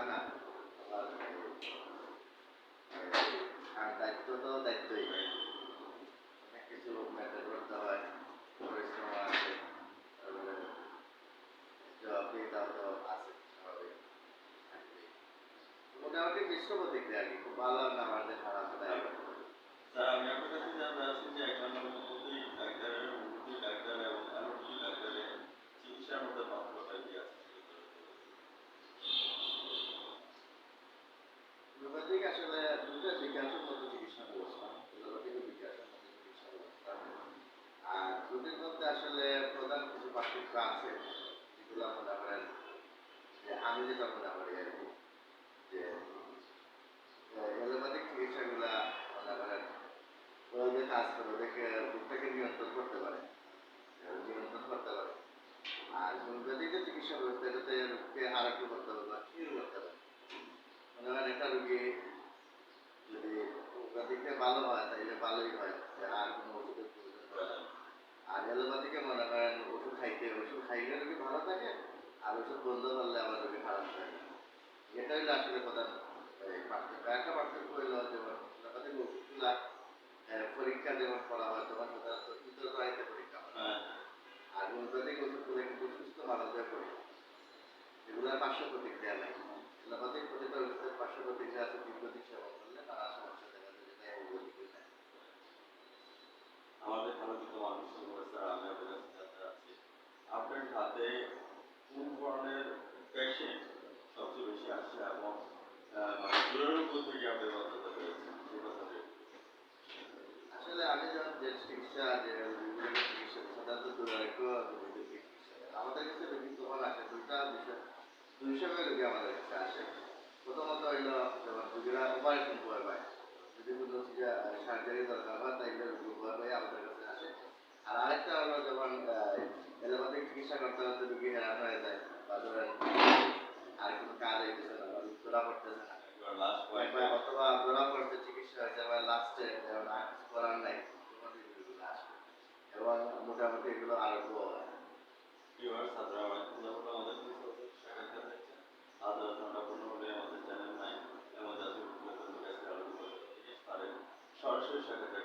না আবার আর দায়িত্ব তো দায়িত্বই অনেক কিছু মেনটেন করতে হয়, পরিশ্রম আছে, তারপরে জবাবদিহিতাও তো আছে স্বাভাবিক থাকবেই। মোটামুটি মিশ্র প্রতিক্রিয়া আরকি, খুব ভালো না আমাদের খারাপ দেয়। স্যার আমি আপনার কাছে জানতে চাচ্ছি যে একজন হোমিওপ্যাথি ডাক্তারের, হোমিওপ্যাথি ডাক্তার এবং অ্যালোপ্যাথি ডাক্তারের চিকিৎসার মধ্যে পার্থক্যটা কি আছে? হোমিওপ্যাথিক আসলে দুটো বিজ্ঞানসম্মত চিকিৎসা ব্যবস্থা, এলোপ্যাথিকও বিজ্ঞানসম্মত চিকিৎসা ব্যবস্থা। আর দুটির মধ্যে আসলে প্রধান কিছু পার্থক্য আছে, যেগুলো মনে করেন যে আমি যেটা মনে করি আর কি, যে এলোপ্যাথিক চিকিৎসাগুলা মনে করেন ওরা যে কাজ করে ওদেরকে রোগটাকে নিয়ন্ত্রণ করতে পারে, নিয়ন্ত্রণ করতে পারে। আর হোমিওপ্যাথিক যে চিকিৎসা ব্যবস্থা এটাতে রোগকে আরোগ্য করতে পারে বা ক্ষীণ করতে পারে। মনে করেন একটা রোগী যদি হোমিওপ্যাথিকটা ভালো হয় তাহলে ভালোই হয়, আর কোনো ওষুধের প্রয়োজন হয় না। আর এলোপ্যাথিকে মনে করেন ওষুধ খাইলে রোগী ভালো থাকে, আর ওষুধ বন্ধ করলে আবার রোগী খারাপ থাকে। এটা হইলো আসলে প্রধান পার্থক্য। একটা পার্থক্য হইলো যেমন এলোপ্যাথিক ওষুধগুলা পরীক্ষা যেমন করা হয় তখন সাধারণত ইন্টারপ্রাইজে পরীক্ষা করা হয়। আর হোমিওপ্যাথিক ওষুধগুলো কিন্তু সুস্থ মানুষদের পরীক্ষা, এগুলোর পার্শ্ব প্রতিক্রিয়া নাই। এলোপ্যাথিক প্রতিটা ওষুধের পার্শ্ব প্রতিক্রিয়া আছে, দীর্ঘদিন সেবন করলে নানা সমস্যা দেখা যায়, যেটা হোমিওপ্যাথিক নাই। আমাদের আলোচিত মানুষ স্যার আমি আপনার কাছে জানতে চাচ্ছি আপনার হাতে কোন ধরনের পেশেন্ট সবচেয়ে বেশি আসছে এবং মানে দূরের উপর থেকে আপনি বাঁচাতে পেরেছেন সে কথাটা আসলে আমি যখন যে চিকিৎসা যে রোগীগুলোকে চিকিৎসা করি, সাধারণত দুরারোগ্য রোগীদেরকে চিকিৎসা করি। আমাদের কাছে রোগী তখন আসে দুই সময় রোগী আমাদের কাছে আসে। প্রথমত হইল যেমন রোগীরা অপারেশন ভয় পায়, যদি কোনো সার্জারি দরকার হয় তাইলে রোগী ভয় পায় আমাদের কাছে আসে। আর আরেকটা হলো যেমন এলোপ্যাথিক চিকিৎসা করতে করতে রোগী হেরান হয়ে যায়, বা ধরেন আর কোনো কাজ হইতেছে না বা ধরা পড়তেছে না, লাস্ট পয়েন্টে অথবা ধরা পড়তে চিকিৎসা হয়েছে বা লাস্টে যেমন আর কিছু করার নাই, তখন এগুলো আসবে এবং মোটামুটি এগুলো আরোগ্য হয়। ভিউয়ার্স আপনারা অনেকক্ষণ যাবত আমাদের সাক্ষাৎকার দেখছেন। আজ রাত 9:15 আমাদের চ্যানেল নাই এবং জাতীয় কাছে আলোচনা থেকে তাদের সরাসরি সাক্ষাৎকার